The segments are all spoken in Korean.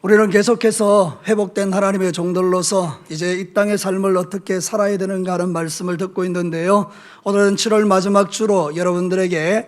우리는 계속해서 회복된 하나님의 종들로서 이제 이 땅의 삶을 어떻게 살아야 되는가 하는 말씀을 듣고 있는데요. 오늘은 7월 마지막 주로 여러분들에게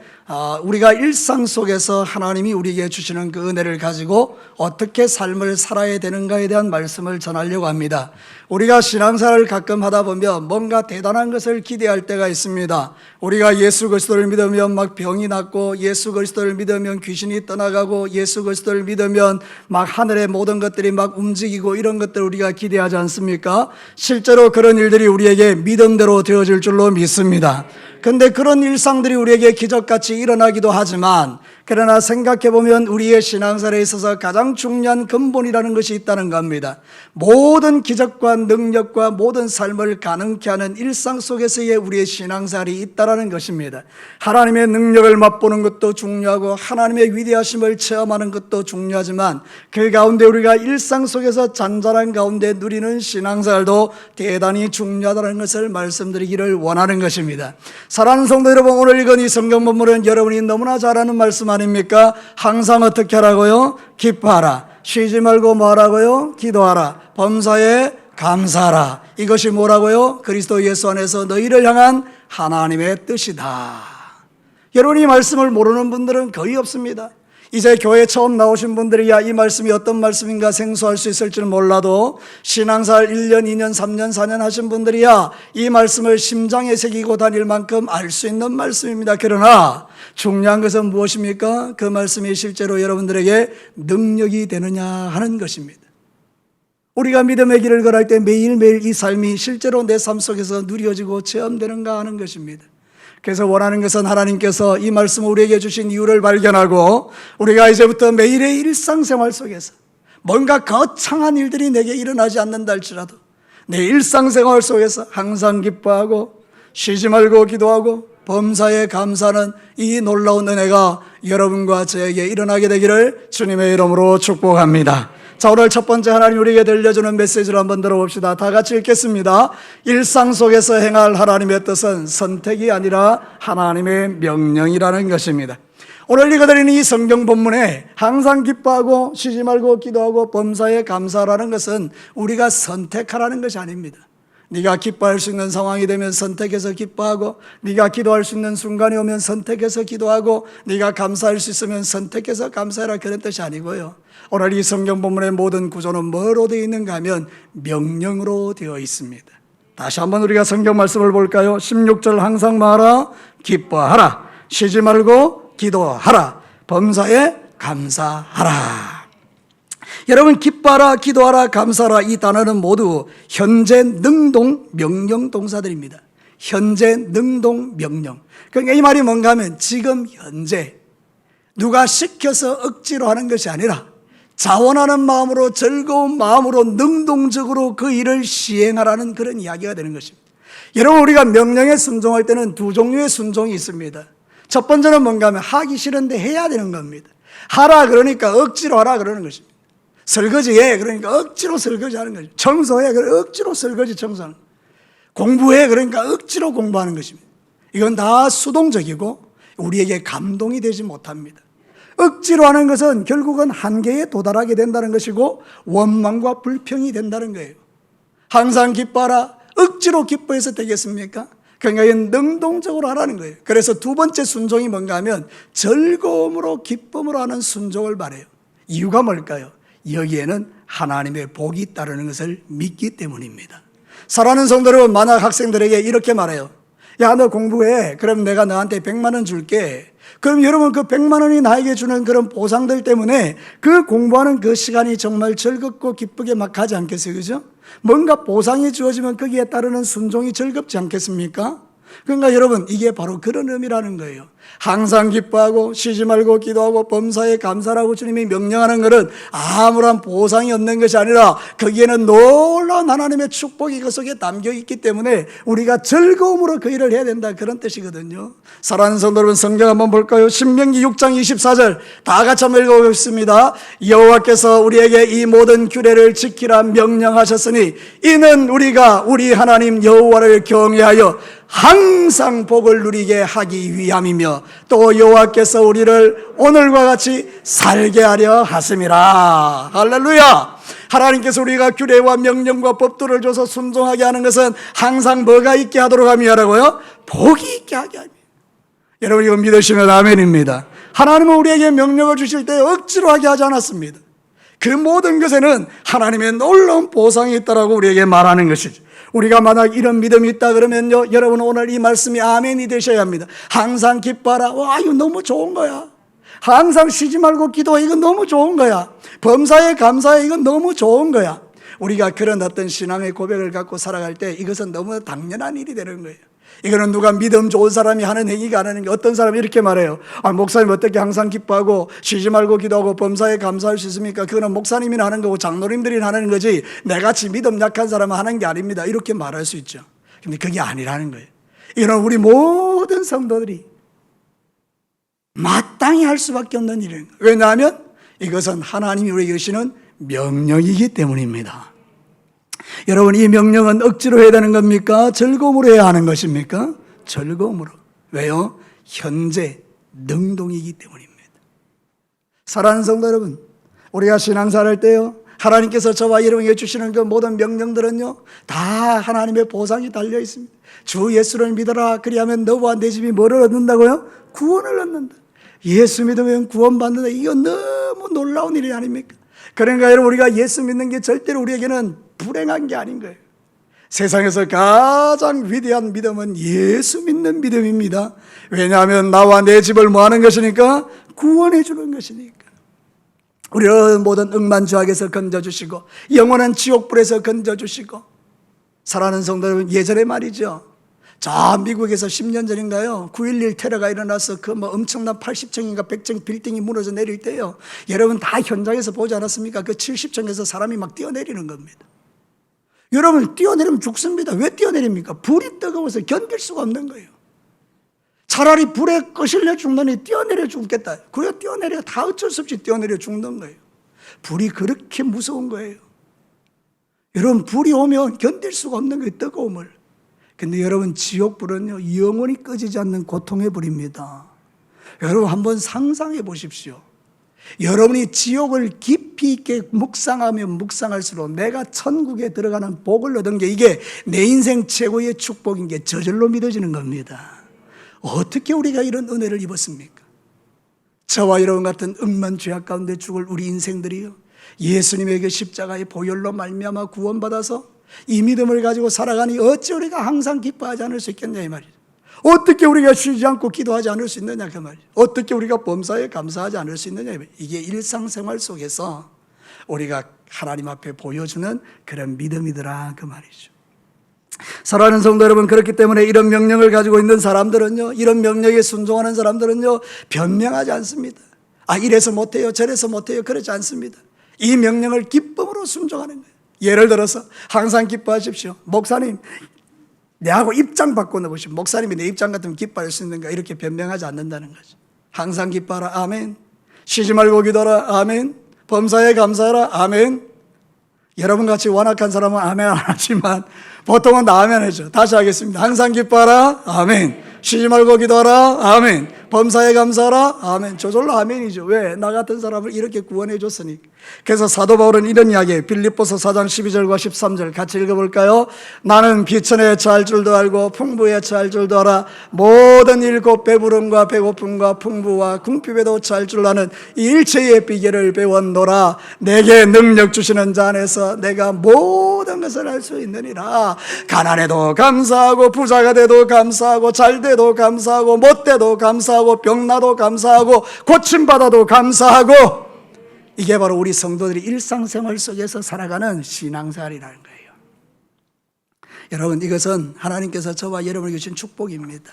우리가 일상 속에서 하나님이 우리에게 주시는 그 은혜를 가지고 어떻게 삶을 살아야 되는가에 대한 말씀을 전하려고 합니다. 우리가 신앙생활을 가끔 하다 보면 뭔가 대단한 것을 기대할 때가 있습니다. 우리가 예수 그리스도를 믿으면 막 병이 낫고, 예수 그리스도를 믿으면 귀신이 떠나가고, 예수 그리스도를 믿으면 막 하늘의 모든 것들이 막 움직이고, 이런 것들 우리가 기대하지 않습니까? 실제로 그런 일들이 우리에게 믿음대로 되어질 줄로 믿습니다. 근데 그런 일상들이 우리에게 기적같이 일어나기도 하지만, 그러나 생각해보면 우리의 신앙생활에 있어서 가장 중요한 근본이라는 것이 있다는 겁니다. 모든 기적과 능력과 모든 삶을 가능케 하는 일상 속에서의 우리의 신앙생활이 있다는 것입니다. 하나님의 능력을 맛보는 것도 중요하고 하나님의 위대하심을 체험하는 것도 중요하지만, 그 가운데 우리가 일상 속에서 잔잔한 가운데 누리는 신앙생활도 대단히 중요하다는 것을 말씀드리기를 원하는 것입니다. 사랑하는 성도 여러분, 오늘 읽은 이 성경 본문은 여러분이 너무나 잘 아는 말씀 아닙니까? 항상 어떻게 하라고요? 기뻐하라. 쉬지 말고 뭐 하라고요? 기도하라. 범사에 감사하라. 이것이 뭐라고요? 그리스도 예수 안에서 너희를 향한 하나님의 뜻이다. 여러분, 이 말씀을 모르는 분들은 거의 없습니다. 이제 교회 처음 나오신 분들이야 이 말씀이 어떤 말씀인가 생소할 수 있을지는 몰라도, 신앙생활 1년, 2년, 3년, 4년 하신 분들이야 이 말씀을 심장에 새기고 다닐 만큼 알 수 있는 말씀입니다. 그러나 중요한 것은 무엇입니까? 그 말씀이 실제로 여러분들에게 능력이 되느냐 하는 것입니다. 우리가 믿음의 길을 걸을 때 매일매일 이 삶이 실제로 내 삶 속에서 누려지고 체험되는가 하는 것입니다. 그래서 원하는 것은 하나님께서 이 말씀을 우리에게 주신 이유를 발견하고, 우리가 이제부터 매일의 일상생활 속에서 뭔가 거창한 일들이 내게 일어나지 않는다 할지라도 내 일상생활 속에서 항상 기뻐하고 쉬지 말고 기도하고 범사에 감사하는 이 놀라운 은혜가 여러분과 저에게 일어나게 되기를 주님의 이름으로 축복합니다. 자, 오늘 첫 번째 하나님 우리에게 들려주는 메시지를 한번 들어봅시다. 다 같이 읽겠습니다. 일상 속에서 행할 하나님의 뜻은 선택이 아니라 하나님의 명령이라는 것입니다. 오늘 읽어드리는 이 성경 본문에 항상 기뻐하고 쉬지 말고 기도하고 범사에 감사하라는 것은 우리가 선택하라는 것이 아닙니다. 네가 기뻐할 수 있는 상황이 되면 선택해서 기뻐하고, 네가 기도할 수 있는 순간이 오면 선택해서 기도하고, 네가 감사할 수 있으면 선택해서 감사해라, 그런 뜻이 아니고요. 오늘 이 성경 본문의 모든 구조는 뭐로 되어 있는가 하면 명령으로 되어 있습니다. 다시 한번 우리가 성경 말씀을 볼까요? 16절 항상 말하라, 기뻐하라, 쉬지 말고 기도하라, 범사에 감사하라. 여러분, 기뻐하라, 기도하라, 감사하라, 이 단어는 모두 현재 능동 명령 동사들입니다. 현재 능동 명령. 그러니까 이 말이 뭔가 하면 지금 현재 누가 시켜서 억지로 하는 것이 아니라 자원하는 마음으로, 즐거운 마음으로 능동적으로 그 일을 시행하라는 그런 이야기가 되는 것입니다. 여러분, 우리가 명령에 순종할 때는 두 종류의 순종이 있습니다. 첫 번째는 뭔가 하면 하기 싫은데 해야 되는 겁니다. 하라 그러니까 억지로 하라 그러는 것입니다. 설거지해 그러니까 억지로 설거지하는 거죠. 청소해 그러니까 억지로 설거지 청소하는 거죠. 공부해 그러니까 억지로 공부하는 것입니다. 이건 다 수동적이고 우리에게 감동이 되지 못합니다. 억지로 하는 것은 결국은 한계에 도달하게 된다는 것이고 원망과 불평이 된다는 거예요. 항상 기뻐하라, 억지로 기뻐해서 되겠습니까? 그러니까 이건 능동적으로 하라는 거예요. 그래서 두 번째 순종이 뭔가 하면 즐거움으로 기쁨으로 하는 순종을 말해요. 이유가 뭘까요? 여기에는 하나님의 복이 있다는 것을 믿기 때문입니다. 사랑하는 성도 여러분, 만약 학생들에게 이렇게 말해요. 야, 너 공부해. 그럼 내가 너한테 100만 원 줄게. 그럼 여러분, 그 100만 원이 나에게 주는 그런 보상들 때문에 그 공부하는 그 시간이 정말 즐겁고 기쁘게 막 가지 않겠어요? 그죠? 뭔가 보상이 주어지면 거기에 따르는 순종이 즐겁지 않겠습니까? 그러니까 여러분, 이게 바로 그런 의미라는 거예요. 항상 기뻐하고 쉬지 말고 기도하고 범사에 감사라고 주님이 명령하는 것은 아무런 보상이 없는 것이 아니라 거기에는 놀라운 하나님의 축복이 그 속에 담겨 있기 때문에 우리가 즐거움으로 그 일을 해야 된다, 그런 뜻이거든요. 사랑하는 성도 여러분, 성경 한번 볼까요? 신명기 6장 24절 다 같이 한번 읽어보겠습니다. 여호와께서 우리에게 이 모든 규례를 지키라 명령하셨으니 이는 우리가 우리 하나님 여호와를 경외하여 항상 복을 누리게 하기 위함이며 또 여호와께서 우리를 오늘과 같이 살게 하려 하심이라. 할렐루야. 하나님께서 우리가 규례와 명령과 법도를 줘서 순종하게 하는 것은 항상 뭐가 있게 하도록 함이라고요? 복이 있게 하게 합니다. 여러분 이거 믿으시면 아멘입니다. 하나님은 우리에게 명령을 주실 때 억지로 하게 하지 않았습니다. 그 모든 것에는 하나님의 놀라운 보상이 있다라고 우리에게 말하는 것이죠. 우리가 만약 이런 믿음이 있다 그러면요, 여러분 오늘 이 말씀이 아멘이 되셔야 합니다. 항상 기뻐하라. 와, 이거 너무 좋은 거야. 항상 쉬지 말고 기도해. 이건 너무 좋은 거야. 범사에 감사해. 이건 너무 좋은 거야. 우리가 그런 어떤 신앙의 고백을 갖고 살아갈 때 이것은 너무 당연한 일이 되는 거예요. 이거는 누가 믿음 좋은 사람이 하는 행위가 아니는 게, 어떤 사람이 이렇게 말해요. 목사님 어떻게 항상 기뻐하고 쉬지 말고 기도하고 범사에 감사할 수 있습니까? 그거는 목사님이나 하는 거고 장로님들이 하는 거지 내같이 믿음 약한 사람은 하는 게 아닙니다. 이렇게 말할 수 있죠. 근데 그게 아니라는 거예요. 이거는 우리 모든 성도들이 마땅히 할 수밖에 없는 일입니다. 왜냐하면 이것은 하나님이 우리에게 주시는 명령이기 때문입니다. 여러분 이 명령은 억지로 해야 되는 겁니까? 즐거움으로 해야 하는 것입니까? 즐거움으로. 왜요? 현재 능동이기 때문입니다. 사랑하는 성도 여러분, 우리가 신앙생활 할 때요, 하나님께서 저와 여러분에게 주시는 그 모든 명령들은요 다 하나님의 보상이 달려 있습니다. 주 예수를 믿어라. 그리하면 너와 내 집이 뭐를 얻는다고요? 구원을 얻는다. 예수 믿으면 구원받는다. 이건 너무 놀라운 일이 아닙니까? 그러니까 여러분 우리가 예수 믿는 게 절대로 우리에게는 불행한 게 아닌 거예요. 세상에서 가장 위대한 믿음은 예수 믿는 믿음입니다. 왜냐하면 나와 내 집을 뭐 하는 것이니까? 구원해 주는 것이니까. 우리를 모든 억만주악에서 건져주시고 영원한 지옥불에서 건져주시고. 사랑하는 성도 여러분, 예전에 말이죠, 저 미국에서 10년 전인가요, 9.11 테러가 일어나서 그 뭐 엄청난 80층인가 100층 빌딩이 무너져 내릴 때요, 여러분 다 현장에서 보지 않았습니까? 그 70층에서 사람이 막 뛰어내리는 겁니다. 여러분 뛰어내리면 죽습니다. 왜 뛰어내립니까? 불이 뜨거워서 견딜 수가 없는 거예요. 차라리 불에 거실려 죽느니 뛰어내려 죽겠다. 그래 뛰어내려, 다 어쩔 수 없이 뛰어내려 죽는 거예요. 불이 그렇게 무서운 거예요. 여러분 불이 오면 견딜 수가 없는 거예요, 뜨거움을. 근데 여러분 지옥불은요 영원히 꺼지지 않는 고통의 불입니다. 여러분 한번 상상해 보십시오. 여러분이 지옥을 깊이 있게 묵상하면 묵상할수록 내가 천국에 들어가는 복을 얻은 게, 이게 내 인생 최고의 축복인 게 저절로 믿어지는 겁니다. 어떻게 우리가 이런 은혜를 입었습니까? 저와 여러분 같은 억만 죄악 가운데 죽을 우리 인생들이요, 예수님에게 십자가의 보혈로 말미암아 구원받아서 이 믿음을 가지고 살아가니 어찌 우리가 항상 기뻐하지 않을 수 있겠냐 이 말이죠. 어떻게 우리가 쉬지 않고 기도하지 않을 수 있느냐 그 말이죠. 어떻게 우리가 범사에 감사하지 않을 수 있느냐. 이게 일상생활 속에서 우리가 하나님 앞에 보여주는 그런 믿음이더라 그 말이죠. 사랑하는 성도 여러분, 그렇기 때문에 이런 명령을 가지고 있는 사람들은요, 이런 명령에 순종하는 사람들은요 변명하지 않습니다. 이래서 못해요 저래서 못해요, 그렇지 않습니다. 이 명령을 기쁨으로 순종하는 거예요. 예를 들어서 항상 기뻐하십시오. 목사님 내하고 입장 바꿔 보십시오. 목사님이 내 입장 같으면 기뻐할 수 있는가, 이렇게 변명하지 않는다는 거죠. 항상 기뻐하라. 아멘. 쉬지 말고 기도하라. 아멘. 범사에 감사하라. 아멘. 여러분같이 완악한 사람은 아멘 안 하지만 보통은 다 아멘 하죠. 다시 하겠습니다. 항상 기뻐하라. 아멘. 쉬지 말고 기도하라. 아멘. 범사에 감사하라. 아멘. 저절로 아멘이죠. 왜? 나 같은 사람을 이렇게 구원해 줬으니까. 그래서 사도 바울은 이런 이야기예요. 빌립보서 4장 12절과 13절 같이 읽어볼까요? 나는 비천에 처할 줄도 알고 풍부에 처할 줄도 알아. 모든 일 곧 배부름과 배고픔과 풍부와 궁핍에도 처할 줄 아는 이 일체의 비결을 배웠노라. 내게 능력 주시는 자 안에서 내가 모든 것을 할 수 있느니라. 가난해도 감사하고 부자가 돼도 감사하고 잘 돼도 감사하고 못 돼도 감사하고 병나도 감사하고 고침받아도 감사하고. 이게 바로 우리 성도들이 일상생활 속에서 살아가는 신앙생활이라는 거예요. 여러분 이것은 하나님께서 저와 여러분에게 주신 축복입니다.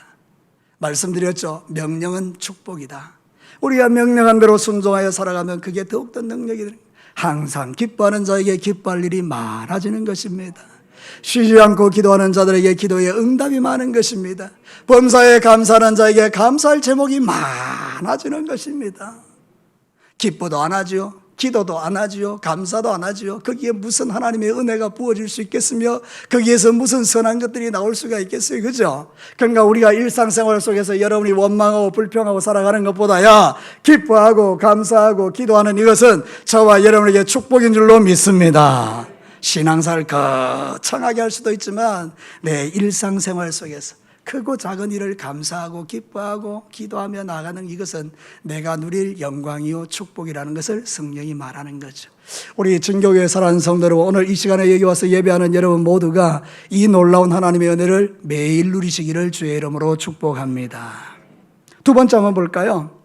말씀드렸죠. 명령은 축복이다. 우리가 명령한 대로 순종하여 살아가면 그게 더욱더 능력이 됩니다. 항상 기뻐하는 자에게 기뻐할 일이 많아지는 것입니다. 쉬지 않고 기도하는 자들에게 기도에 응답이 많은 것입니다. 범사에 감사하는 자에게 감사할 제목이 많아지는 것입니다. 기뻐도 안 하죠. 기도도 안 하지요. 감사도 안 하지요. 거기에 무슨 하나님의 은혜가 부어질 수 있겠으며 거기에서 무슨 선한 것들이 나올 수가 있겠어요. 그죠? 그러니까 우리가 일상생활 속에서 여러분이 원망하고 불평하고 살아가는 것보다야 기뻐하고 감사하고 기도하는 이것은 저와 여러분에게 축복인 줄로 믿습니다. 신앙생활 거창하게 할 수도 있지만 내 일상생활 속에서 크고 작은 일을 감사하고 기뻐하고 기도하며 나가는 이것은 내가 누릴 영광이요 축복이라는 것을 성령이 말하는 거죠. 우리 진교교회 사랑하는 성도 여러분, 오늘 이 시간에 여기 와서 예배하는 여러분 모두가 이 놀라운 하나님의 은혜를 매일 누리시기를 주의 이름으로 축복합니다. 두 번째 한번 볼까요?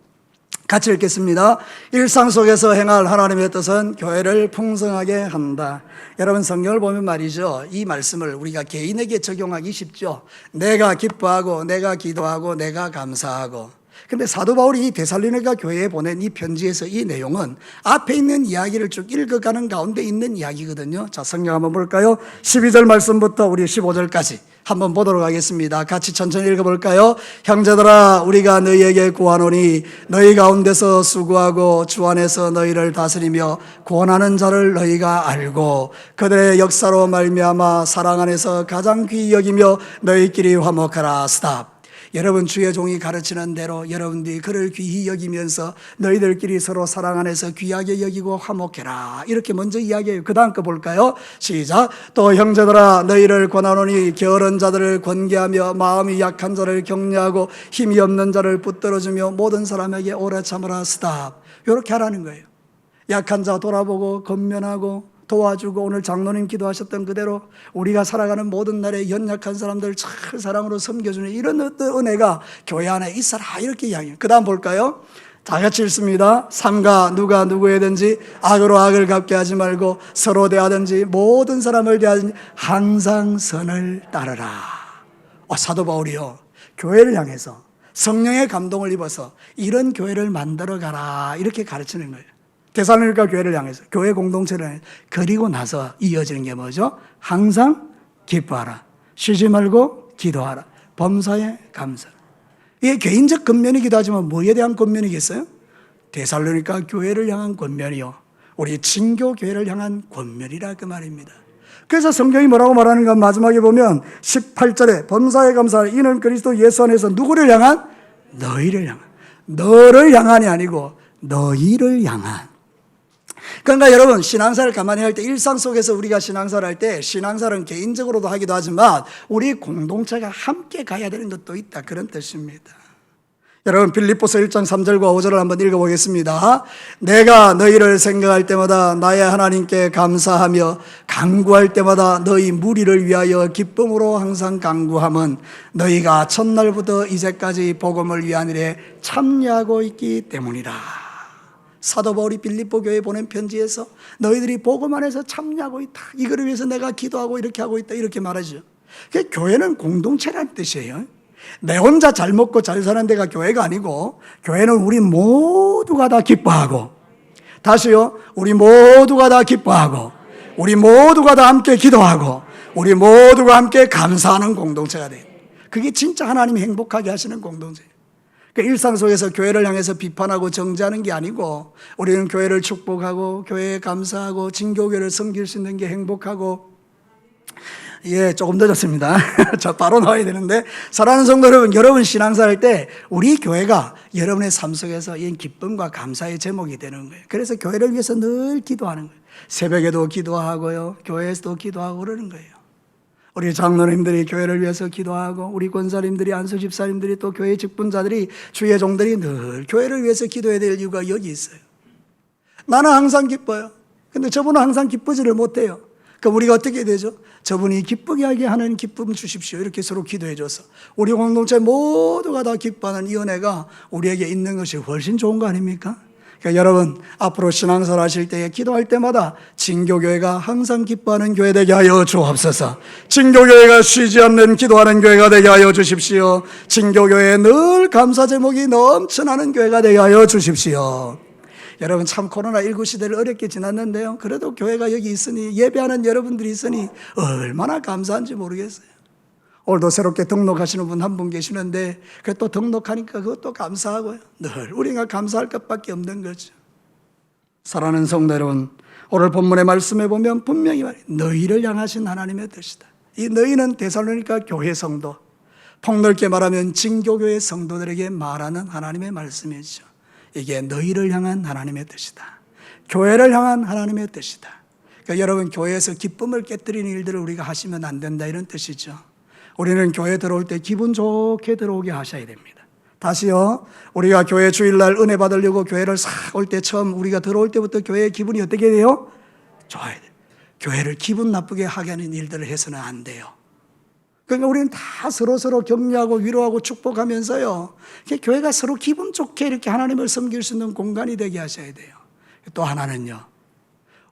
같이 읽겠습니다. 일상 속에서 행할 하나님의 뜻은 교회를 풍성하게 한다. 여러분 성경을 보면 말이죠, 이 말씀을 우리가 개인에게 적용하기 쉽죠. 내가 기뻐하고 내가 기도하고 내가 감사하고. 근데 사도 바울이 이 데살로니가 교회에 보낸 이 편지에서 이 내용은 앞에 있는 이야기를 쭉 읽어가는 가운데 있는 이야기거든요. 자, 성경 한번 볼까요? 12절 말씀부터 우리 15절까지 한번 보도록 하겠습니다. 같이 천천히 읽어볼까요? 형제들아, 우리가 너희에게 구하노니 너희 가운데서 수고하고 주 안에서 너희를 다스리며 구원하는 자를 너희가 알고 그들의 역사로 말미암아 사랑 안에서 가장 귀히 여기며 너희끼리 화목하라. 스탑. 여러분 주의 종이 가르치는 대로 여러분들이 그를 귀히 여기면서 너희들끼리 서로 사랑 안에서 귀하게 여기고 화목해라. 이렇게 먼저 이야기해요. 그 다음 거 볼까요? 시작. 또 형제들아, 너희를 권하노니 게으른 자들을 권계하며 마음이 약한 자를 격려하고 힘이 없는 자를 붙들어주며 모든 사람에게 오래 참으라. 스탑. 이렇게 하라는 거예요. 약한 자 돌아보고 건면하고 도와주고, 오늘 장로님 기도하셨던 그대로 우리가 살아가는 모든 날에 연약한 사람들 잘 사랑으로 섬겨주는 이런 어떤 은혜가 교회 안에 있어라. 이렇게 이야기해요. 그 다음 볼까요? 다 같이 읽습니다. 삼가 누가 누구에든지 악으로 악을 갚게 하지 말고 서로 대하든지 모든 사람을 대하든지 항상 선을 따르라. 사도 바울이요, 교회를 향해서 성령의 감동을 입어서 이런 교회를 만들어 가라 이렇게 가르치는 거예요. 데살로니가 교회를 향해서, 교회 공동체를 향해서. 그리고 나서 이어지는 게 뭐죠? 항상 기뻐하라, 쉬지 말고 기도하라, 범사에 감사하라. 이게 개인적 권면이기도 하지만 뭐에 대한 권면이겠어요? 데살로니가 교회를 향한 권면이요, 우리 진교 교회를 향한 권면이라 그 말입니다. 그래서 성경이 뭐라고 말하는가 마지막에 보면 18절에 범사에 감사하라. 이는 그리스도 예수 안에서 누구를 향한? 너희를 향한. 너를 향한이 아니고 너희를 향한. 그러니까 여러분 신앙사를 가만히 할 때, 일상 속에서 우리가 신앙사를 할 때 신앙사는 개인적으로도 하기도 하지만 우리 공동체가 함께 가야 되는 것도 있다, 그런 뜻입니다. 여러분 빌립보서 1장 3절과 5절을 한번 읽어보겠습니다. 내가 너희를 생각할 때마다 나의 하나님께 감사하며 간구할 때마다 너희 무리를 위하여 기쁨으로 항상 간구함은 너희가 첫날부터 이제까지 복음을 위한 일에 참여하고 있기 때문이다. 사도 바울이 빌립보 교회에 보낸 편지에서 너희들이 복음 안에서 참여하고 있다, 이거를 위해서 내가 기도하고 이렇게 하고 있다, 이렇게 말하죠. 교회는 공동체라는 뜻이에요. 내 혼자 잘 먹고 잘 사는 데가 교회가 아니고, 교회는 우리 모두가 다 기뻐하고, 다시요, 우리 모두가 다 기뻐하고, 우리 모두가 다 함께 기도하고, 우리 모두가 함께 감사하는 공동체가 돼요. 그게 진짜 하나님이 행복하게 하시는 공동체예요. 그러니까 일상 속에서 교회를 향해서 비판하고 정죄하는 게 아니고, 우리는 교회를 축복하고 교회에 감사하고 진교교회를 섬길 수 있는 게 행복하고. 예, 조금 늦었습니다. 저 바로 나와야 되는데, 사랑하는 성도 여러분, 여러분 신앙사 할 때 우리 교회가 여러분의 삶 속에서 이 기쁨과 감사의 제목이 되는 거예요. 그래서 교회를 위해서 늘 기도하는 거예요. 새벽에도 기도하고요, 교회에서도 기도하고 그러는 거예요. 우리 장로님들이 교회를 위해서 기도하고, 우리 권사님들이, 안수집사님들이, 또 교회 직분자들이, 주의 종들이 늘 교회를 위해서 기도해야 될 이유가 여기 있어요. 나는 항상 기뻐요. 근데 저분은 항상 기쁘지를 못해요. 그럼 우리가 어떻게 해야 되죠? 저분이 기쁘게 하게 하는 기쁨 주십시오, 이렇게 서로 기도해 줘서 우리 공동체 모두가 다 기뻐하는 이 은혜가 우리에게 있는 것이 훨씬 좋은 거 아닙니까? 그러니까 여러분 앞으로 신앙생활 하실 때 기도할 때마다 진교교회가 항상 기뻐하는 교회 되게 하여 주옵소서. 진교교회가 쉬지 않는 기도하는 교회가 되게 하여 주십시오. 진교교회에 늘 감사 제목이 넘쳐나는 교회가 되게 하여 주십시오. 여러분 참 코로나19 시대를 어렵게 지났는데요, 그래도 교회가 여기 있으니, 예배하는 여러분들이 있으니 얼마나 감사한지 모르겠어요. 오늘도 새롭게 등록하시는 분 한 분 계시는데, 또 등록하니까 그것도 감사하고요. 늘 우리가 감사할 것밖에 없는 거죠. 사랑하는 성도 여러분, 오늘 본문의 말씀에 보면 분명히 너희를 향하신 하나님의 뜻이다. 이 너희는 데살로니가 교회 성도, 폭넓게 말하면 진교교회 성도들에게 말하는 하나님의 말씀이죠. 이게 너희를 향한 하나님의 뜻이다. 교회를 향한 하나님의 뜻이다. 그러니까 여러분, 교회에서 기쁨을 깨뜨리는 일들을 우리가 하시면 안 된다, 이런 뜻이죠. 우리는 교회 들어올 때 기분 좋게 들어오게 하셔야 됩니다. 다시요, 우리가 교회 주일날 은혜 받으려고 교회를 싹 올 때, 처음 우리가 들어올 때부터 교회의 기분이 어떻게 돼요? 좋아야 돼요. 교회를 기분 나쁘게 하게 하는 일들을 해서는 안 돼요. 그러니까 우리는 다 서로 격려하고 위로하고 축복하면서요, 교회가 서로 기분 좋게 이렇게 하나님을 섬길 수 있는 공간이 되게 하셔야 돼요. 또 하나는요,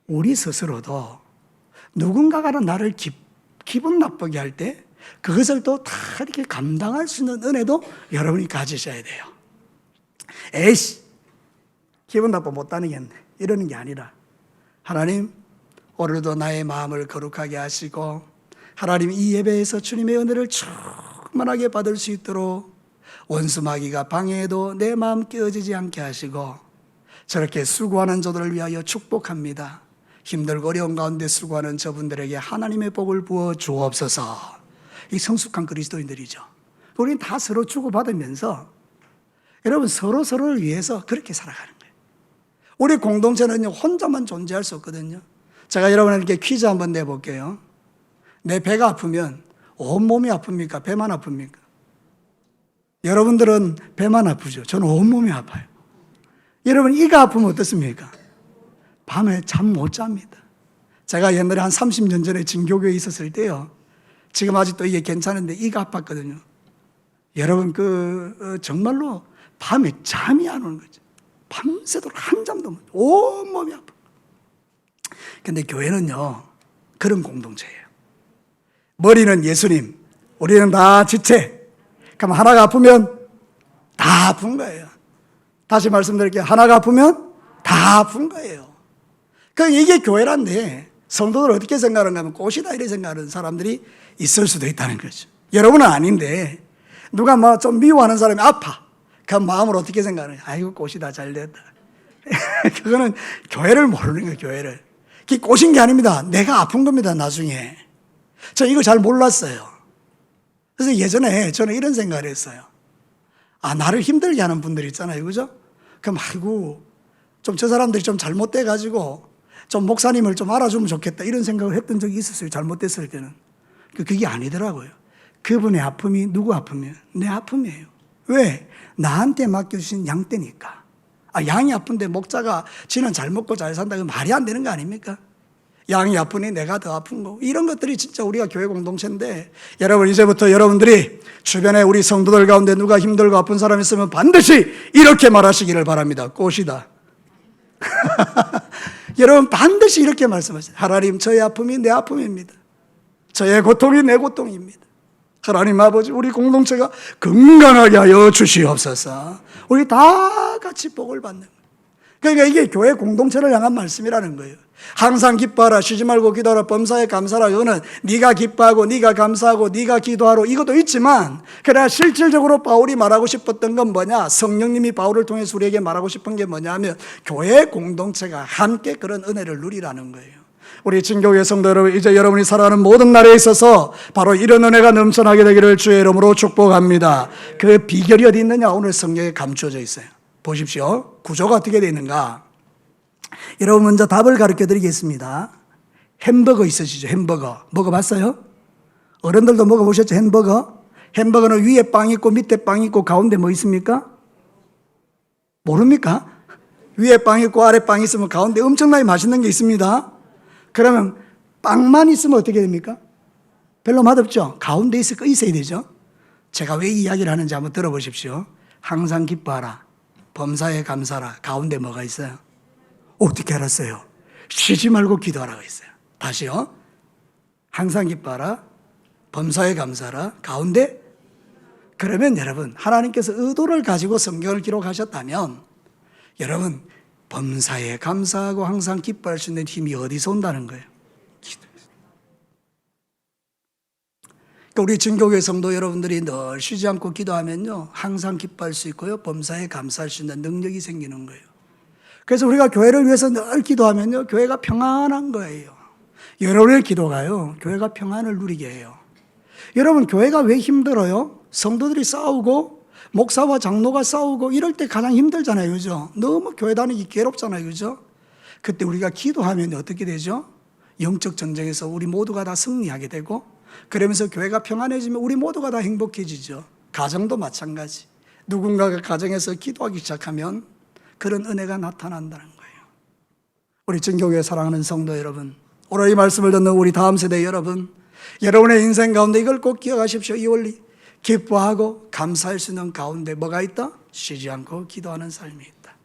우리 스스로도 누군가가 나를 기분 나쁘게 할 때 그것을 또 다 이렇게 감당할 수 있는 은혜도 여러분이 가지셔야 돼요. 에이씨, 기분 나빠 못 다니겠네, 이러는 게 아니라, 하나님, 오늘도 나의 마음을 거룩하게 하시고 하나님, 이 예배에서 주님의 은혜를 충만하게 받을 수 있도록 원수 마귀가 방해해도 내 마음 깨어지지 않게 하시고, 저렇게 수고하는 저들을 위하여 축복합니다. 힘들고 어려운 가운데 수고하는 저분들에게 하나님의 복을 부어 주옵소서. 이 성숙한 그리스도인들이죠. 우리는 다 서로 주고받으면서 여러분, 서로를 위해서 그렇게 살아가는 거예요. 우리 공동체는 혼자만 존재할 수 없거든요. 제가 여러분에게 퀴즈 한번 내볼게요. 내 배가 아프면 온몸이 아픕니까? 배만 아픕니까? 여러분들은 배만 아프죠. 저는 온몸이 아파요. 여러분, 이가 아프면 어떻습니까? 밤에 잠 못 잡니다. 제가 옛날에 한 30년 전에 진교교에 있었을 때요, 지금 아직도 이게 괜찮은데 이가 아팠거든요. 여러분, 정말로 밤에 잠이 안 오는 거죠. 밤새도록 한잠도 못, 온몸이 아파. 근데 교회는요, 그런 공동체예요. 머리는 예수님, 우리는 다 지체. 그럼 하나가 아프면 다 아픈 거예요. 다시 말씀드릴게요. 하나가 아프면 다 아픈 거예요. 이게 교회란데, 성도들 어떻게 생각하는가 하면 꽃이다 이렇게 생각하는 사람들이 있을 수도 있다는 거죠. 여러분은 아닌데, 누가 좀 미워하는 사람이 아파. 그 마음을 어떻게 생각하느냐. 아이고, 꽃이다, 잘 됐다. 그거는 교회를 모르는 거예요, 교회를. 그게 꽃인 게 아닙니다. 내가 아픈 겁니다, 나중에. 저 이거 잘 몰랐어요. 그래서 예전에 저는 이런 생각을 했어요. 나를 힘들게 하는 분들 있잖아요, 그죠? 그럼 아이고, 좀 저 사람들이 좀 잘못돼가지고 좀 목사님을 좀 알아주면 좋겠다, 이런 생각을 했던 적이 있었어요, 잘못됐을 때는. 그게 아니더라고요. 그분의 아픔이 누구 아픔이에요? 내 아픔이에요. 왜? 나한테 맡겨주신 양떼니까. 양이 아픈데 목자가 지는 잘 먹고 잘 산다, 그 말이 안 되는 거 아닙니까? 양이 아프니 내가 더 아픈 거. 이런 것들이 진짜 우리가 교회 공동체인데, 여러분, 이제부터 여러분들이 주변에 우리 성도들 가운데 누가 힘들고 아픈 사람이 있으면 반드시 이렇게 말하시기를 바랍니다. 꽃이다. 여러분, 반드시 이렇게 말씀하세요. 하나님, 저의 아픔이 내 아픔입니다. 저의 고통이 내 고통입니다. 하나님 아버지, 우리 공동체가 건강하게 하여 주시옵소서. 우리 다 같이 복을 받는 거예요. 그러니까 이게 교회 공동체를 향한 말씀이라는 거예요. 항상 기뻐하라, 쉬지 말고 기도하라, 범사에 감사하라. 이거는 네가 기뻐하고 네가 감사하고 네가 기도하라, 이것도 있지만, 그러나 실질적으로 바울이 말하고 싶었던 건 뭐냐, 성령님이 바울을 통해서 우리에게 말하고 싶은 게 뭐냐 하면, 교회 공동체가 함께 그런 은혜를 누리라는 거예요. 우리 진교회 성도 여러분, 이제 여러분이 살아가는 모든 날에 있어서 바로 이런 은혜가 넘쳐나게 되기를 주의 이름으로 축복합니다. 그 비결이 어디 있느냐, 오늘 성경에 감추어져 있어요. 보십시오. 구조가 어떻게 되어 있는가. 여러분, 먼저 답을 가르쳐 드리겠습니다. 햄버거 있으시죠? 햄버거 먹어봤어요? 어른들도 먹어보셨죠? 햄버거? 햄버거는 위에 빵 있고 밑에 빵 있고 가운데 뭐 있습니까? 모릅니까? 위에 빵 있고 아래 빵 있으면 가운데 엄청나게 맛있는 게 있습니다. 그러면 빵만 있으면 어떻게 됩니까? 별로 맛없죠? 가운데 있어야 되죠? 제가 왜 이 이야기를 하는지 한번 들어보십시오. 항상 기뻐하라, 범사에 감사하라. 가운데 뭐가 있어요? 어떻게 알았어요? 쉬지 말고 기도하라고 있어요. 다시요. 항상 기뻐하라, 범사에 감사하라. 가운데, 그러면 여러분, 하나님께서 의도를 가지고 성경을 기록하셨다면, 여러분, 범사에 감사하고 항상 기뻐할 수 있는 힘이 어디서 온다는 거예요? 기도에서. 그러니까 우리 진교회 성도 여러분들이 늘 쉬지 않고 기도하면요, 항상 기뻐할 수 있고요, 범사에 감사할 수 있는 능력이 생기는 거예요. 그래서 우리가 교회를 위해서 늘 기도하면요, 교회가 평안한 거예요. 여러분의 기도가요, 교회가 평안을 누리게 해요. 여러분, 교회가 왜 힘들어요? 성도들이 싸우고 목사와 장로가 싸우고 이럴 때 가장 힘들잖아요, 그죠? 너무 교회 다니기 괴롭잖아요, 그죠? 그때 우리가 기도하면 어떻게 되죠? 영적 전쟁에서 우리 모두가 다 승리하게 되고, 그러면서 교회가 평안해지면 우리 모두가 다 행복해지죠. 가정도 마찬가지. 누군가가 가정에서 기도하기 시작하면 그런 은혜가 나타난다는 거예요. 우리 전교회 사랑하는 성도 여러분, 오늘 이 말씀을 듣는 우리 다음 세대 여러분, 여러분의 인생 가운데 이걸 꼭 기억하십시오. 이 원리. 기뻐하고 감사할 수 있는 가운데 뭐가 있다? 쉬지 않고 기도하는 삶이 있다.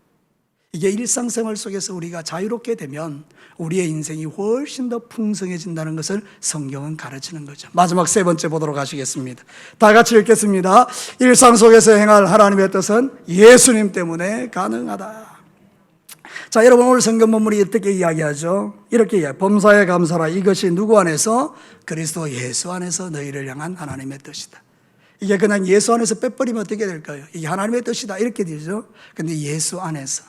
이게 일상생활 속에서 우리가 자유롭게 되면 우리의 인생이 훨씬 더 풍성해진다는 것을 성경은 가르치는 거죠. 마지막 세 번째 보도록 하시겠습니다. 다 같이 읽겠습니다. 일상 속에서 행할 하나님의 뜻은 예수님 때문에 가능하다. 자, 여러분, 오늘 성경 본문이 어떻게 이야기하죠? 이렇게 이야기해요. 범사에 감사라. 이것이 누구 안에서? 그리스도 예수 안에서 너희를 향한 하나님의 뜻이다. 이게 그냥 예수 안에서 빼버리면 어떻게 될까요? 이게 하나님의 뜻이다 이렇게 되죠. 근데 예수 안에서,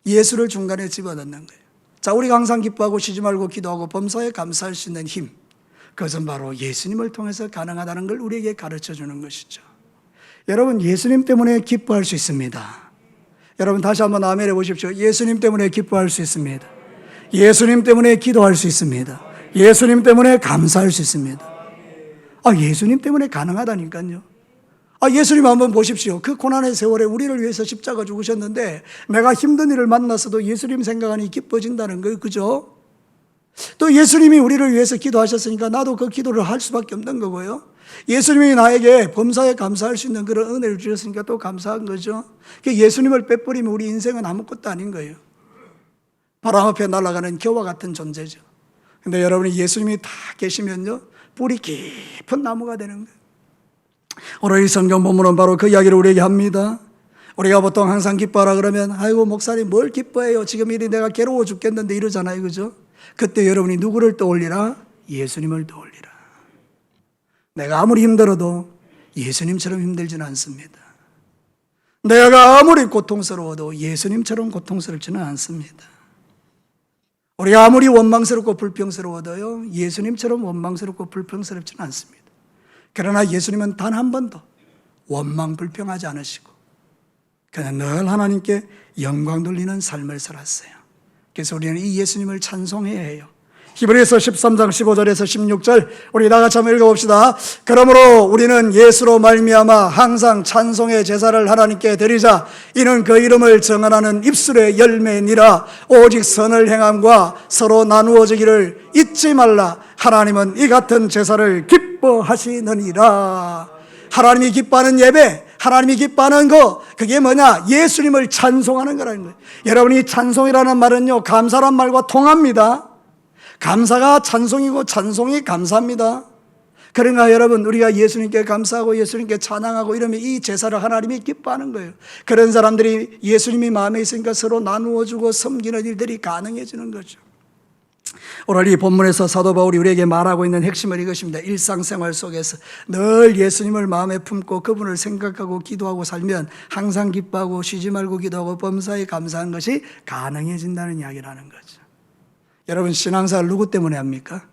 예수를 중간에 집어넣는 거예요. 자, 우리가 항상 기뻐하고 쉬지 말고 기도하고 범사에 감사할 수 있는 힘, 그것은 바로 예수님을 통해서 가능하다는 걸 우리에게 가르쳐 주는 것이죠. 여러분, 예수님 때문에 기뻐할 수 있습니다. 여러분, 다시 한번 아멘 해보십시오. 예수님 때문에 기뻐할 수 있습니다. 예수님 때문에 기도할 수 있습니다. 예수님 때문에 감사할 수 있습니다. 예수님 때문에 가능하다니까요. 예수님 한번 보십시오. 그 고난의 세월에 우리를 위해서 십자가 죽으셨는데 내가 힘든 일을 만났어도 예수님 생각하니 기뻐진다는 거예요. 그죠? 또 예수님이 우리를 위해서 기도하셨으니까 나도 그 기도를 할 수밖에 없는 거고요. 예수님이 나에게 범사에 감사할 수 있는 그런 은혜를 주셨으니까 또 감사한 거죠. 예수님을 빼버리면 우리 인생은 아무것도 아닌 거예요. 바람 앞에 날아가는 겨와 같은 존재죠. 근데 여러분이 예수님이 다 계시면요, 뿌리 깊은 나무가 되는 거예요. 오늘 이 성경 본문은 바로 그 이야기를 우리에게 합니다. 우리가 보통 항상 기뻐하라 그러면 아이고 목사님 뭘 기뻐해요, 지금 이리 내가 괴로워 죽겠는데 이러잖아요, 그죠? 그때 여러분이 누구를 떠올리라? 예수님을 떠올리라. 내가 아무리 힘들어도 예수님처럼 힘들지는 않습니다. 내가 아무리 고통스러워도 예수님처럼 고통스럽지는 않습니다. 우리가 아무리 원망스럽고 불평스러워도요, 예수님처럼 원망스럽고 불평스럽지는 않습니다. 그러나 예수님은 단 한 번도 원망 불평하지 않으시고 그냥 늘 하나님께 영광 돌리는 삶을 살았어요. 그래서 우리는 이 예수님을 찬송해야 해요. 히브리서 13장 15절에서 16절 우리 다 같이 한번 읽어봅시다. 그러므로 우리는 예수로 말미암아 항상 찬송의 제사를 하나님께 드리자. 이는 그 이름을 정언하는 입술의 열매니라. 오직 선을 행함과 서로 나누어지기를 잊지 말라. 하나님은 이 같은 제사를 기뻐하시느니라. 하나님이 기뻐하는 예배, 하나님이 기뻐하는 거, 그게 뭐냐? 예수님을 찬송하는 거라는 거예요. 여러분이 찬송이라는 말은요, 감사란 말과 통합니다. 감사가 찬송이고 찬송이 감사입니다. 그러니까 여러분, 우리가 예수님께 감사하고 예수님께 찬양하고 이러면 이 제사를 하나님이 기뻐하는 거예요. 그런 사람들이 예수님이 마음에 있으니까 서로 나누어주고 섬기는 일들이 가능해지는 거죠. 오늘 이 본문에서 사도 바울이 우리에게 말하고 있는 핵심은 이것입니다. 일상생활 속에서 늘 예수님을 마음에 품고 그분을 생각하고 기도하고 살면 항상 기뻐하고 쉬지 말고 기도하고 범사에 감사한 것이 가능해진다는 이야기라는 거죠. 여러분, 신앙생활 누구 때문에 합니까?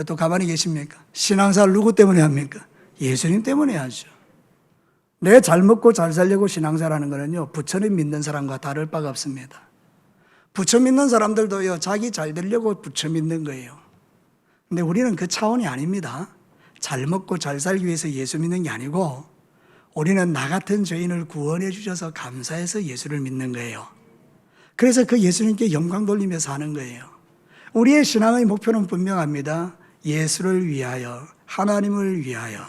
또 가만히 계십니까? 신앙생활 누구 때문에 합니까? 예수님 때문에 하죠. 내 잘 먹고 잘 살려고 신앙생활 하는 거는요, 부처님 믿는 사람과 다를 바가 없습니다. 부처 믿는 사람들도요, 자기 잘 되려고 부처 믿는 거예요. 근데 우리는 그 차원이 아닙니다. 잘 먹고 잘 살기 위해서 예수 믿는 게 아니고 우리는 나 같은 죄인을 구원해 주셔서 감사해서 예수를 믿는 거예요. 그래서 그 예수님께 영광 돌리며 사는 거예요. 우리의 신앙의 목표는 분명합니다. 예수를 위하여, 하나님을 위하여.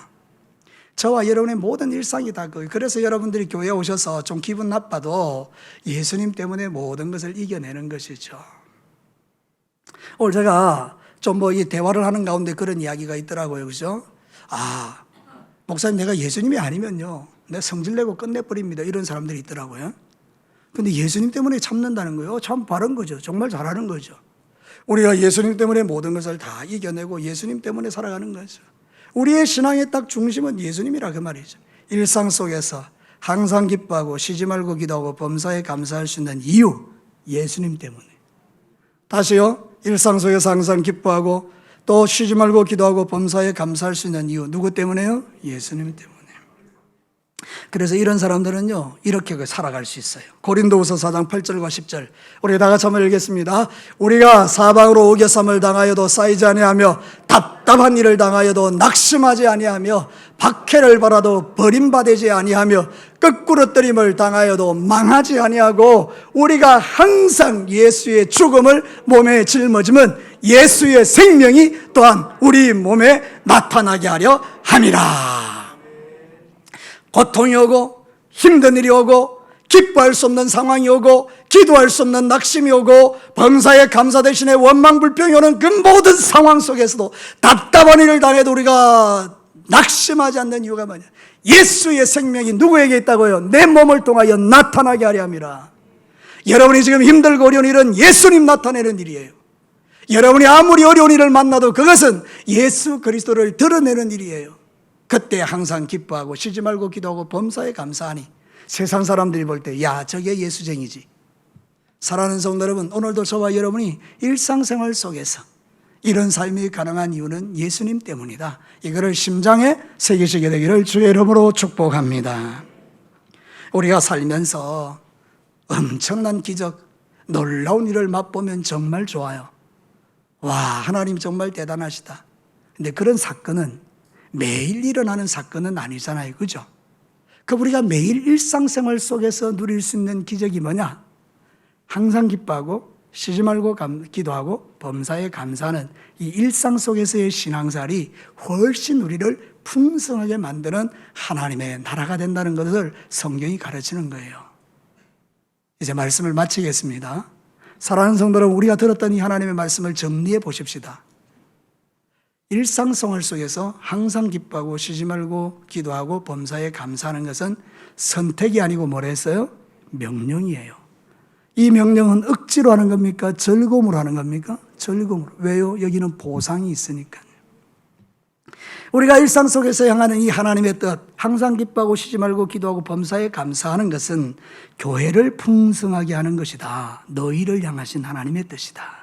저와 여러분의 모든 일상이 다 그거예요. 그래서 여러분들이 교회에 오셔서 좀 기분 나빠도 예수님 때문에 모든 것을 이겨내는 것이죠. 오늘 제가 좀 이 대화를 하는 가운데 그런 이야기가 있더라고요. 그죠? 목사님, 내가 예수님이 아니면요, 내가 성질내고 끝내버립니다. 이런 사람들이 있더라고요. 근데 예수님 때문에 참는다는 거예요. 참 바른 거죠. 정말 잘하는 거죠. 우리가 예수님 때문에 모든 것을 다 이겨내고 예수님 때문에 살아가는 거죠. 우리의 신앙의 딱 중심은 예수님이라 그 말이죠. 일상 속에서 항상 기뻐하고 쉬지 말고 기도하고 범사에 감사할 수 있는 이유, 예수님 때문에. 다시요, 일상 속에서 항상 기뻐하고 또 쉬지 말고 기도하고 범사에 감사할 수 있는 이유, 누구 때문에요? 예수님 때문에. 그래서 이런 사람들은요, 이렇게 살아갈 수 있어요. 고린도후서 4장 8절과 10절 우리 다 같이 한번 읽겠습니다. 우리가 사방으로 오겨삼을 당하여도 쌓이지 아니하며 답답한 일을 당하여도 낙심하지 아니하며 박해를 받아도 버림받지 아니하며 거꾸러뜨림을 당하여도 망하지 아니하고 우리가 항상 예수의 죽음을 몸에 짊어지면 예수의 생명이 또한 우리 몸에 나타나게 하려 함이라. 고통이 오고 힘든 일이 오고 기뻐할 수 없는 상황이 오고 기도할 수 없는 낙심이 오고 범사에 감사 대신에 원망불평이 오는 그 모든 상황 속에서도 답답한 일을 당해도 우리가 낙심하지 않는 이유가 뭐냐? 예수의 생명이 누구에게 있다고요? 내 몸을 통하여 나타나게 하려 함이라. 여러분이 지금 힘들고 어려운 일은 예수님 나타내는 일이에요. 여러분이 아무리 어려운 일을 만나도 그것은 예수 그리스도를 드러내는 일이에요. 그때 항상 기뻐하고 쉬지 말고 기도하고 범사에 감사하니 세상 사람들이 볼 때 야, 저게 예수쟁이지. 사랑하는 성도 여러분, 오늘도 저와 여러분이 일상생활 속에서 이런 삶이 가능한 이유는 예수님 때문이다. 이거를 심장에 새기시게 되기를 주의 이름으로 축복합니다. 우리가 살면서 엄청난 기적, 놀라운 일을 맛보면 정말 좋아요. 와, 하나님 정말 대단하시다. 근데 그런 사건은 매일 일어나는 사건은 아니잖아요. 그죠? 그 우리가 매일 일상생활 속에서 누릴 수 있는 기적이 뭐냐? 항상 기뻐하고 쉬지 말고 기도하고 범사에 감사하는 이 일상 속에서의 신앙생활이 훨씬 우리를 풍성하게 만드는 하나님의 나라가 된다는 것을 성경이 가르치는 거예요. 이제 말씀을 마치겠습니다. 사랑하는 성도 여러분, 우리가 들었던 이 하나님의 말씀을 정리해 보십시다. 일상생활 속에서 항상 기뻐하고 쉬지 말고 기도하고 범사에 감사하는 것은 선택이 아니고 뭐라 했어요? 명령이에요. 이 명령은 억지로 하는 겁니까? 즐거움으로 하는 겁니까? 즐거움으로. 왜요? 여기는 보상이 있으니까요. 우리가 일상 속에서 향하는 이 하나님의 뜻, 항상 기뻐하고 쉬지 말고 기도하고 범사에 감사하는 것은 교회를 풍성하게 하는 것이다. 너희를 향하신 하나님의 뜻이다.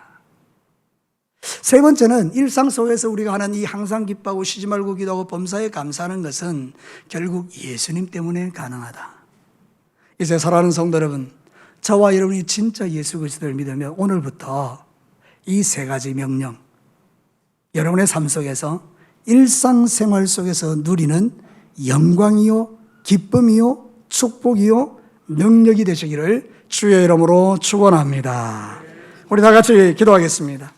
세 번째는 일상 속에서 우리가 하는 이 항상 기뻐하고 쉬지 말고 기도하고 범사에 감사하는 것은 결국 예수님 때문에 가능하다. 이제 사랑하는 성도 여러분, 저와 여러분이 진짜 예수 그리스도를 믿으면 오늘부터 이 세 가지 명령, 여러분의 삶 속에서 일상생활 속에서 누리는 영광이요, 기쁨이요, 축복이요, 능력이 되시기를 주의 이름으로 축원합니다. 우리 다 같이 기도하겠습니다.